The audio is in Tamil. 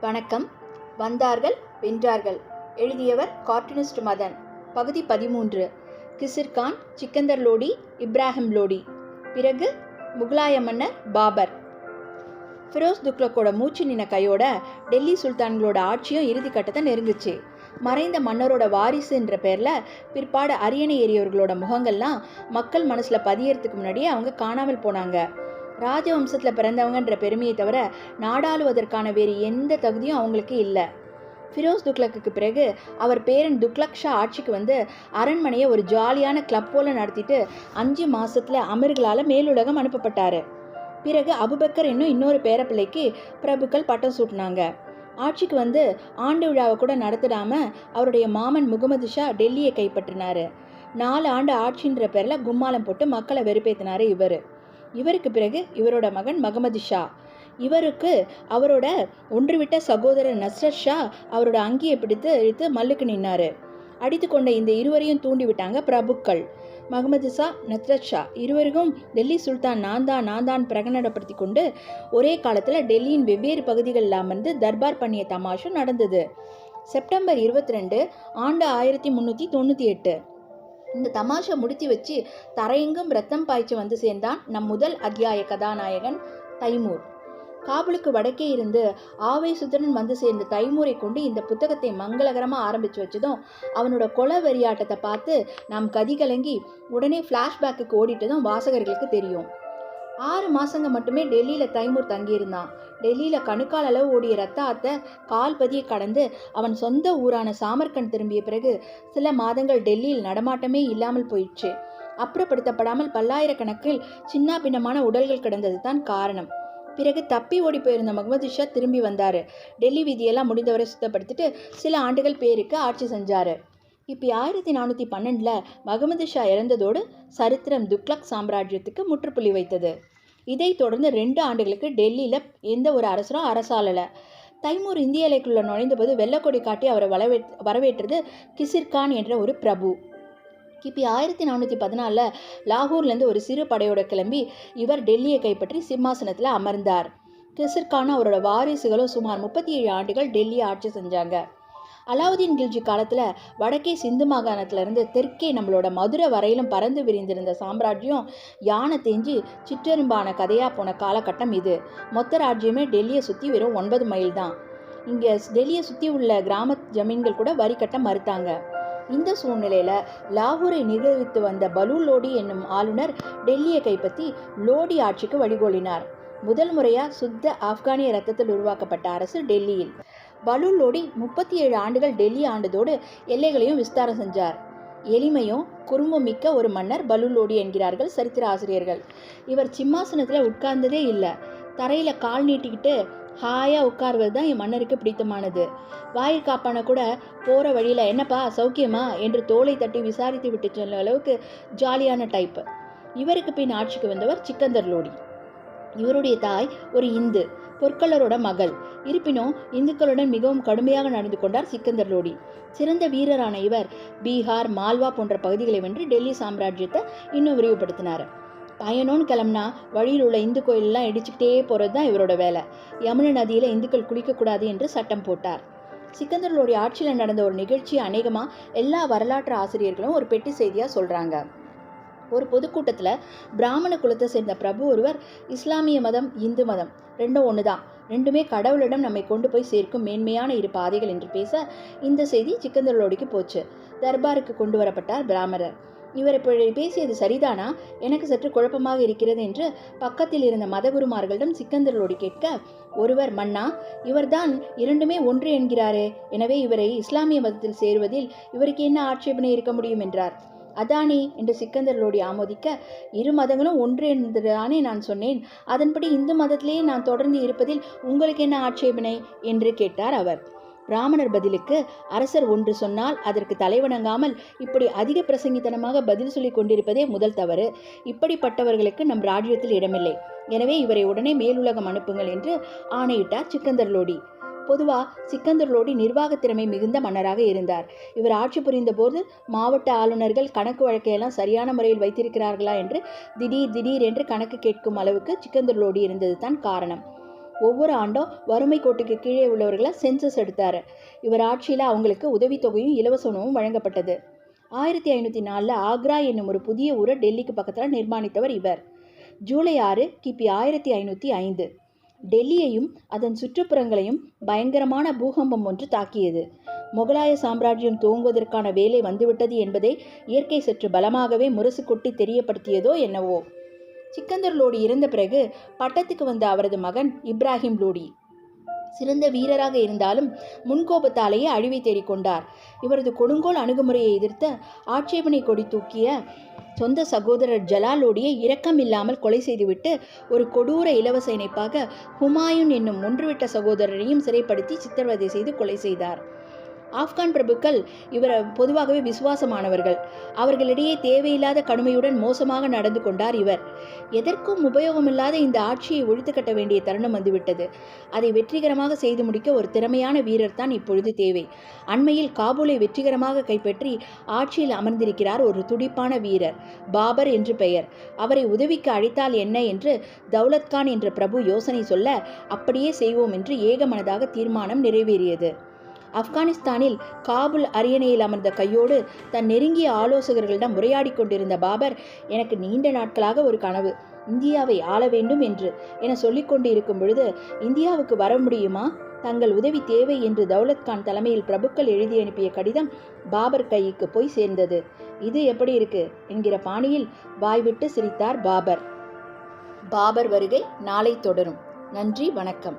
வணக்கம். வந்தார்கள் வென்றார்கள். எழுதியவர் கார்ட்டூனிஸ்ட் மதன். பகுதி 13. கிசிர்கான், சிக்கந்தர் லோடி, இப்ராஹிம் லோடி. பிறகு முகலாய மன்னர் பாபர். ஃபிரோஸ் துக்ளக்கோட மூச்சு நின்ன கையோட டெல்லி சுல்தான்களோட ஆட்சியும் இறுதி கட்டத்தை நெருங்குச்சு. மறைந்த மன்னரோட வாரிசுன்ற பேரில் பிற்பாடு அரியணை ஏறியவர்களோட முகங்கள்லாம் மக்கள் மனசில் பதியறதுக்கு முன்னாடியே அவங்க காணாமல் போனாங்க. ராஜவம்சத்தில் பிறந்தவங்கன்ற பெருமையை தவிர நாடாளுவதற்கான வேறு எந்த தகுதியும் அவங்களுக்கு இல்லை. ஃபிரோஸ் துக்ளக்கு பிறகு அவர் பேரன் துக்ளக் ஷா ஆட்சிக்கு வந்து அரண்மனையை ஒரு ஜாலியான கிளப் போல நடத்திட்டு 5 மாதத்தில் அமீர்களால் மேலுலகம் அனுப்பப்பட்டார். பிறகு அபுபக்கர் இன்னொரு பேரப்பிள்ளைக்கு பிரபுக்கள் பட்டம் சூட்டினாங்க. ஆட்சிக்கு வந்து ஆண்டு விழாவை கூட நடத்திடாமல் அவருடைய மாமன் முகமது ஷா டெல்லியை கைப்பற்றினார். 4 ஆண்டு ஆட்சின்ற பேரில் கும்மாலம் போட்டு மக்களை வெறுப்பேற்றினார் இவருக்கு பிறகு இவரோட மகன் முகமது ஷா. இவருக்கு அவரோட ஒன்றுவிட்ட சகோதரர் நஸ்ரத் ஷா அவரோட அங்கியை பிடித்து இழுத்து மல்லுக்கு நின்னார். அடித்து கொண்ட இந்த இருவரையும் தூண்டிவிட்டாங்க பிரபுக்கள். முகமது ஷா, நஸ்ரத் ஷா இருவருக்கும் டெல்லி சுல்தான் நான் தான் பிரகடனப்படுத்தி கொண்டு ஒரே காலத்தில் டெல்லியின் வெவ்வேறு பகுதிகளில் அமர்ந்து தர்பார் பண்ணிய தமாஷும் நடந்தது. செப்டம்பர் 22 ஆண்டு 1398. இந்த தமாஷை முடித்து வச்சு தரையெங்கும் ரத்தம் பாய்ச்சி வந்து சேர்ந்தான் நம் முதல் அத்தியாய கதாநாயகன் தைமூர். காபூலுக்கு வடக்கே இருந்து ஆவேசத்துடன் வந்து சேர்ந்த தைமூரை கொண்டு இந்த புத்தகத்தை மங்களகரமாக ஆரம்பித்து வச்சதும் அவனோட கொலை வெறியாட்டத்தை பார்த்து நாம் கதிகலங்கி உடனே ஃப்ளாஷ்பேக்கு ஓடிட்டதும் வாசகர்களுக்கு தெரியும். 6 மாதங்க மட்டுமே டெல்லியில் தைமூர் தங்கியிருந்தான். டெல்லியில் கணுக்கால் அளவு ஓடிய ரத்த ஆற்ற கால் பதியை கடந்து அவன் சொந்த ஊரான சாமர்கண்ட் திரும்பிய பிறகு சில மாதங்கள் டெல்லியில் நடமாட்டமே இல்லாமல் போயிடுச்சு. அப்புறப்படுத்தப்படாமல் பல்லாயிரக்கணக்கில் சின்ன பின்னமான உடல்கள் கிடந்தது தான் காரணம். பிறகு தப்பி ஓடி போயிருந்த முகமது ஷா திரும்பி வந்தார். டெல்லி வீதியெல்லாம் முடிந்தவரை சுத்தப்படுத்திட்டு சில ஆண்டுகள் பேருக்கு ஆட்சி செஞ்சார். இப்போ 1412 முகமது ஷா இறந்ததோடு சரித்திரம் துக்ளக் சாம்ராஜ்யத்துக்கு முற்றுப்புள்ளி வைத்தது. இதைத் தொடர்ந்து 2 ஆண்டுகளுக்கு டெல்லியில் எந்த ஒரு அரசரும் அரசாளலை. தைமூர் இந்திய எல்லைக்குள்ள நுழைந்தபோது வெள்ளக்கொடி காட்டி அவரை வரவேற்றது கிசிர்கான் என்ற ஒரு பிரபு. கிபி 1414 லாகூர்லேருந்து ஒரு சிறு படையோட கிளம்பி இவர் டெல்லியை கைப்பற்றி சிம்மாசனத்தில் அமர்ந்தார். கிசிர்கான் அவரோட வாரிசுகளும் சுமார் 37 ஆண்டுகள் டெல்லியை ஆட்சி செஞ்சாங்க. அலாவுதீன் கில்ஜி காலத்தில் வடக்கே சிந்து மாகாணத்திலிருந்து தெற்கே நம்மளோட மதுரை வரையிலும் பறந்து விரிந்திருந்த சாம்ராஜ்யம் யானை தேஞ்சி சிற்றெரும்பான கதையாக போன காலகட்டம் இது. மொத்த ராஜ்யமே டெல்லியை சுற்றி வெறும் 9 மைல் தான். இங்கே டெல்லியை சுற்றி உள்ள கிராம ஜமீன்கள் கூட வரி கட்ட மறுத்தாங்க. இந்த சூழ்நிலையில் லாகூரை நிகழ்வித்து வந்த பலூல் லோடி என்னும் ஆளுநர் டெல்லியை கைப்பற்றி லோடி ஆட்சிக்கு வழிகோலினார். முதல் முறையாக சுத்த ஆப்கானிய ரத்தத்தில் உருவாக்கப்பட்ட அரசு டெல்லியில். பலூல் லோடி 37 ஆண்டுகள் டெல்லி ஆண்டதோடு எல்லைகளையும் விஸ்தாரம் செஞ்சார். எளிமையும் குறும்பும் மிக்க ஒரு மன்னர் பலூல் லோடி என்கிறார்கள் சரித்திர ஆசிரியர்கள். இவர் சிம்மாசனத்தில் உட்கார்ந்ததே இல்லை. தரையில் கால் நீட்டிக்கிட்டு ஹாயாக உட்கார்வது தான் என் மன்னருக்கு பிடித்தமானது. வாயில் காப்பான கூட போகிற வழியில் என்னப்பா சௌக்கியமா என்று தோலை தட்டி விசாரித்து விட்டு சொல்லும் அளவுக்கு ஜாலியான டைப்பு. இவருக்கு பின் ஆட்சிக்கு வந்தவர் சிக்கந்தர் லோடி. இவருடைய தாய் ஒரு இந்து பொற்கொள்ளரோட மகள். இருப்பினும் இந்துக்களுடன் மிகவும் கடுமையாக நடந்து கொண்டார் சிக்கந்தர் லோடி. சிறந்த வீரரான இவர் பீகார், மால்வா போன்ற பகுதிகளை வென்று டெல்லி சாம்ராஜ்யத்தை இன்னும் விரிவுபடுத்தினார். பயணம்னு கிளம்புனா வழியில் உள்ள இந்து கோயிலெல்லாம் இடிச்சுக்கிட்டே போகிறது தான் இவரோட வேலை. யமுனை நதியில் இந்துக்கள் குளிக்கக்கூடாது என்று சட்டம் போட்டார். சிக்கந்தர் லோடி ஆட்சியில் நடந்த ஒரு நிகழ்ச்சி அநேகமாக எல்லா வரலாற்று ஆசிரியர்களும் ஒரு பெட்டி செய்தியாக சொல்கிறாங்க. ஒரு பொதுக்கூட்டத்தில் பிராமண குலத்தை சேர்ந்த பிரபு ஒருவர் இஸ்லாமிய மதம், இந்து மதம் ரெண்டும் ஒன்று தான், ரெண்டுமே கடவுளிடம் நம்மை கொண்டு போய் சேர்க்கும் மேன்மையான 2 பாதைகள் என்று பேச இந்த செய்தி சிக்கந்தர் லோடிக்கு போச்சு. தர்பாருக்கு கொண்டு வரப்பட்டார் பிராமணர். இவர் இப்படி பேசியது சரிதானா, எனக்கு சற்று குழப்பமாக இருக்கிறது என்று பக்கத்தில் இருந்த மதகுருமார்களிடம் சிக்கந்தர் லோடி கேட்க, ஒருவர் மன்னா, இவர்தான் இரண்டுமே ஒன்று என்கிறாரே, எனவே இவரை இஸ்லாமிய மதத்தில் சேருவதில் இவருக்கு என்ன ஆட்சேபனை இருக்க முடியும் என்றார். அதானே என்று சிக்கந்தர் லோடி ஆமோதிக்க, 2 மதங்களும் ஒன்று என்றுதானே நான் சொன்னேன், அதன்படி இந்து மதத்திலேயே நான் தொடர்ந்து இருப்பதில் உங்களுக்கு என்ன ஆட்சேபனை என்று கேட்டார் அவர். பிராமணர் பதிலுக்கு, அரசர் ஒன்று சொன்னால் அதற்கு தலைவணங்காமல் இப்படி அதிக பிரசங்கித்தனமாக பதில் சொல்லி கொண்டிருப்பதே முதல் தவறு. இப்படிப்பட்டவர்களுக்கு நம் ராஜ்யத்தில் இடமில்லை. எனவே இவரை உடனே மேலுலகம் அனுப்புங்கள் என்று ஆணையிட்டார் சிக்கந்தர் லோடி. பொதுவாக சிக்கந்தர் லோடி நிர்வாக திறமை மிகுந்த மன்னராக இருந்தார். இவர் ஆட்சி புரிந்த போது மாவட்ட ஆளுநர்கள் கணக்கு வழக்கையெல்லாம் சரியான முறையில் வைத்திருக்கிறார்களா என்று திடீர் என்று கணக்கு கேட்கும் அளவுக்கு சிக்கந்தர் லோடி இருந்தது தான் காரணம். ஒவ்வொரு ஆண்டும் வறுமை கோட்டுக்கு கீழே உள்ளவர்களை சென்சஸ் எடுத்தார். இவர் ஆட்சியில் அவங்களுக்கு உதவித்தொகையும் இலவச உணவும் வழங்கப்பட்டது. 1504 ஆக்ரா என்னும் ஒரு புதிய ஊரை டெல்லிக்கு பக்கத்தில் நிர்மாணித்தவர் இவர். ஜூலை 6 கிபி 1505 டெல்லியையும் அதன் சுற்றுப்புறங்களையும் பயங்கரமான பூகம்பம் ஒன்று தாக்கியது. முகலாய சாம்ராஜ்யம் துவங்குவதற்கான வேலை வந்துவிட்டது என்பதை இயற்கை சற்று பலமாகவே முரசு கொட்டி தெரியப்படுத்தியதோ என்னவோ. சிக்கந்தர் லோடி இறந்த பிறகு பட்டத்துக்கு வந்த அவரது மகன் இப்ராஹிம் லோடி சிறந்த வீரராக இருந்தாலும் முன்கோபத்தாலேயே அழிவை தேடிக்கொண்டார். இவரது கொடுங்கோல் அணுகுமுறையை எதிர்த்த ஆட்சேபனை கொடி தூக்கிய சொந்த சகோதரர் ஜலால் லோடியை இரக்கம் இல்லாமல் கொலை செய்துவிட்டு ஒரு கொடூர இலவச இணைப்பாக ஹுமாயூன் என்னும் ஒன்றுவிட்ட சகோதரரையும் சிறைப்படுத்தி சித்திரவதை செய்து கொலை செய்தார். ஆப்கான் பிரபுக்கள் இவர் பொதுவாகவே விசுவாசமானவர்கள். அவர்களிடையே தேவையில்லாத கடுமையுடன் மோசமாக நடந்து கொண்டார் இவர். எதற்கும் உபயோகமில்லாத இந்த ஆட்சியை ஒழித்து கட்ட வேண்டிய தருணம் வந்துவிட்டது. அதை வெற்றிகரமாக செய்து முடிக்க ஒரு திறமையான வீரர் தான் இப்பொழுது தேவை. அண்மையில் காபூலை வெற்றிகரமாக கைப்பற்றி ஆட்சியில் அமர்ந்திருக்கிறார் ஒரு துடிப்பான வீரர், பாபர் என்று பெயர். அவரை உதவிக்கு அழைத்தால் என்ன என்று தௌலத்கான் என்ற பிரபு யோசனை சொல்ல, அப்படியே செய்வோம் என்று ஏகமனதாக தீர்மானம் நிறைவேறியது. ஆப்கானிஸ்தானில் காபூல் அரியணையில் அமர்ந்த கையோடு தன் நெருங்கிய ஆலோசகர்களிடம் உரையாடி கொண்டிருந்த பாபர், எனக்கு நீண்ட நாட்களாக ஒரு கனவு, இந்தியாவை ஆள வேண்டும் என்று என சொல்லிக்கொண்டு இருக்கும் பொழுது, இந்தியாவுக்கு வர முடியுமா, தங்கள் உதவி தேவை என்று தௌலத்கான் தலைமையில் பிரபுக்கள் எழுதி அனுப்பிய கடிதம் பாபர் கைக்கு போய் சேர்ந்தது. இது எப்படி இருக்கு என்கிற பாணியில் வாய்விட்டு சிரித்தார் பாபர். பாபர் வருகை நாளை தொடரும். நன்றி, வணக்கம்.